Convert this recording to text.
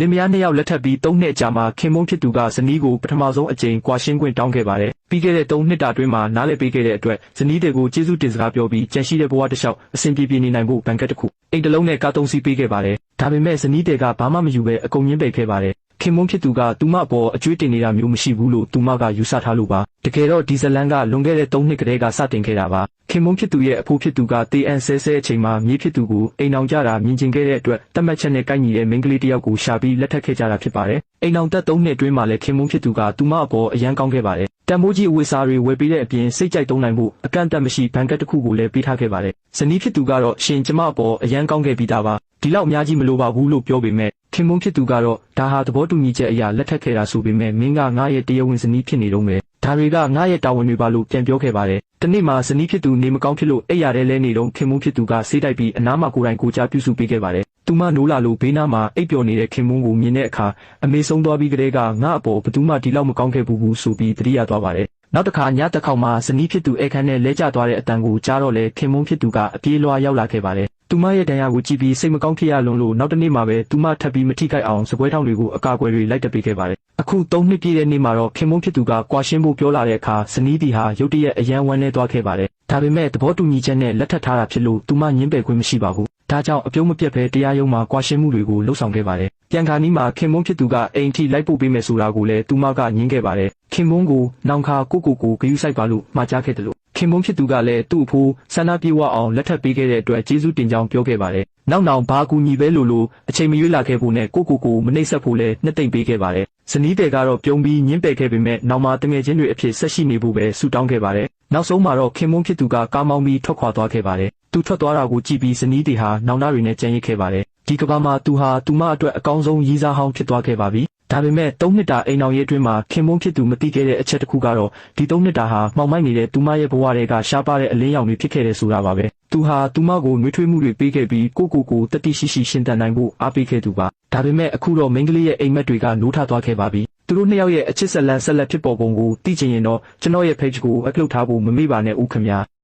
လင်မယားနှစ်ယောက်လက်ထပ်ပြီး3နှစ်ကြာမှခင်မုန်းဖြစ်သူကဇနီးကိုပထမဆုံးအကြိမ်ကွာရှင်းခွင့်တောင်းခဲ့ပါတယ်။ပြီးခဲ့တဲ့3နှစ်တာအတွင်းမှာနားလည်ပေးခဲ့တဲ့အတွက်ဇနီးတွေကိုကျေးဇူးတင်စကားပြောပြီးကြန့်ရှိတဲ့ဘဝတစ်လျှောက်အဆင်ပြေပြေနေနိုင်ဖို့ဘန်ကတ်တစ်ခုအိမ်တစ်လုံးနဲ့ကား3စီးပေးခဲ့ပါတယ်။ဒါပေမဲ့ဇနီးတွေကဘာမှမယူဘဲအကုန်ညှင်းပယ်ခဲ့ပါတယ်။ခင်မုန်းဖြစ်သူကသူမအပေါ်အကျွေးတင်နေတာမျိုးမရှိဘူးလို့သူမကယူဆထားလို့ပါ။တကယ်တော့ဒီဇလန်ကလွန်ခဲ့တဲ့3နှစ်ကတည်းကစတင်ခဲ့တာပါ။ခင်မုန်းဖြစ်သူရဲ့အဖိုးဖြစ်သူကတေအန်ဆဲအချိန်မှာမြေးဖြစ်သူကိုအိမ်အောင်ကြတာမြင်ကျင်ခဲ့တဲ့အတွက်တတ်မှတ်ချက်နဲ့ကိုက်ညီတဲ့မိန်းကလေးတစ်ယောက်ကိုရှာပြီးလက်ထပ်ခဲ့ကြတာဖြစ်ပါတယ်။အိမ်အောင်သက်3နှစ်အတွင်းမှာလည်းခင်မုန်းဖြစ်သူကသူမအပေါ်အရန်ကောင်းခဲ့ပါတယ်။တန်မိုးကြီးအဝတ်စားတွေဝယ်ပေးတဲ့အပြင်စိတ်ကြိုက်သုံးနိုင်ဖို့အကန့်အသတ်မရှိဘန်ကတ်တစ်ခုကိုလည်းပေးထားခဲ့ပါတယ်။ဇနီးဖြစ်သူကတော့ရှင်ကျမအပေါ်အရန်ကောင်းခဲ့ပြီးသားပါ။ဒီလောက်အများကြီးမလိုပါဘူးလို့ပြောပေမဲ့ခင်မုန်းဖြစ်သူကတော့ဒါဟာသဘောတူညီချက်အရာလက်ထပ်ခဲ့တာဆိုပေမဲ့မင်းကငါရဲ့တရားဝင်ဇနီးဖြစ်နေတော့မယ်။ဒါတွေကငါရဲ့တာဝန်တွေပါလို့ပြန်ပြောခဲ့ပါတယ်။တနေ့မှာဇနီးဖြစ်သူနေမကောင်းဖြစ်လို့အိပ်ရာထဲလဲနေတော့ခင်မုန်းဖြစ်သူကဆေးတိုက်ပြီးအနားမှာကိုယ်တိုင်ကိုကြားပြုစုပေးခဲ့ပါတယ်။သူမနိုးလာလို့ဘေးနားမှာအိပ်ပျော်နေတဲ့ခင်မုန်းကိုမြင်တဲ့အခါအမေဆုံးသွားပြီးကလေးကငါ့အပေါ်ဘသူမှဒီလောက်မကောင်းခဲ့ဘူးဆိုပြီးသတိရသွားပါတယ်။နောက်တစ်ခါညတစ်ခေါက်မှာဇနီးဖြစ်သူအခန်းထဲလဲကျသွားတဲ့အတန်ကိုကြားတော့လေခင်မုန်းဖြစ်သူကအပြေးလွှားရောက်လာခဲ့ပါတယ်။သူမရဲ့ဒဏ်ရာကိုကြည့်ပြီးစိတ်မကောင်းဖြစ်ရလွန်းလို့နောက်တနေ့မှာပဲသူမထပ်ပြီးမထိခိုက်အောင်စပွဲထောင်တွေကိုအကာအကွယ်တွေလိုက်တက်ပေးခဲ့ပါတယ်။အခု3နှစ်ပြည့်တဲ့နေ့မှာတော့ခင်မုန်းဖြစ်သူကကွာရှင်းဖို့ပြောလာတဲ့အခါဇနီးတီဟာရုတ်တရက်အယံဝမ်းနေသွားခဲ့ပါတယ်။ဒါပေမဲ့သဘောတူညီချက်နဲ့လက်ထပ်ထားတာဖြစ်လို့သူမညှင်းပယ်ခွင့်မရှိပါဘူး။ဒါကြောင့်အပြုံးမပြတ်ပဲတရားရုံးမှာကွာရှင်းမှုတွေကိုလှုပ်ဆောင်ခဲ့ပါတယ်။ပြန်ခါနီးမှာခင်မုန်းဖြစ်သူကအိမ်ထိလိုက်ပို့ပေးမယ်ဆိုတာကိုလည်းသူမကညှင်းခဲ့ပါတယ်။ခင်မုန်းကိုနောင်ခါကိုဂယုစိုက်ပါလို့မှာကြားခဲ့တယ်လို့ခင်မုန်းဖြစ်သူကလည်းသူ့အဖိုးဆန္ဒပြေဝအောင်လက်ထပ်ပေးခဲ့တဲ့အတွက်ကျေးဇူးတင်ကြောင်းပြောခဲ့ပါတယ်။နောက်ဘာကူညီပဲလို့အချိန်မရွေးလာခဲ့ဖို့နဲ့ကိုမနှိပ်စက်ဖို့လည်းနှစ်သိမ့်ပေးခဲ့ပါတယ်။ဇနီးတွေကတော့ပြုံးပြီးညှင်းပယ်ခဲ့ပေမဲ့နောက်မှာတငယ်ချင်းတွေအဖြစ်ဆက်ရှိနေဖို့ပဲဆုတောင်းခဲ့ပါတယ်။နောက်ဆုံးမှာတော့ခင်မုန်းဖြစ်သူကကားမောင်းပြီးထွက်ခွာသွားခဲ့ပါတယ်။သူထွက်သွားတာကိုကြည့်ပြီးဇနီးတွေဟာနောင်နာတွေနဲ့ကြံ့ရစ်ခဲ့ပါတယ်။ဒီကဘာမှာသူဟာသူမအတွက်အကောင်းဆုံးရည်စားဟောင်းဖြစ်သွားခဲ့ပါပြီ။ဒါပေမဲ့3နှစ်တာအိမ်အောင်ရေးအတွင်းမှာခင်မုန်းဖြစ်သူမသိခဲ့တဲ့အချက်တစ်ခုကတော့ဒီ3နှစ်တာဟာမှောင်မိုက်နေတဲ့သူမရဲ့ဘဝတွေကရှားပါတဲ့အလင်းရောင်တွေဖြစ်ခဲ့တယ်ဆိုတာပါပဲ။သူဟာသူမကိုနှွေးထွေးမှုတွေပေးခဲ့ပြီးကိုတတိရှိရှိရှင်သန်နိုင်ဖို့အားပေးခဲ့သူပါ။ဒါပေမဲ့အခုတော့မိန်းကလေးရဲ့အိမ်မက်တွေကနိုးထသွားခဲ့ပါပြီ။သူတို့နှစ်ယောက်ရဲ့အချစ်ဆက်လက်ဖြစ်ပေါ်ပုံကိုသိချင်ရင်တော့ကျွန်တော်ရဲ့ page ကိုuploadထားဖို့မမေ့ပါနဲ့ဦးခင်ဗျာ။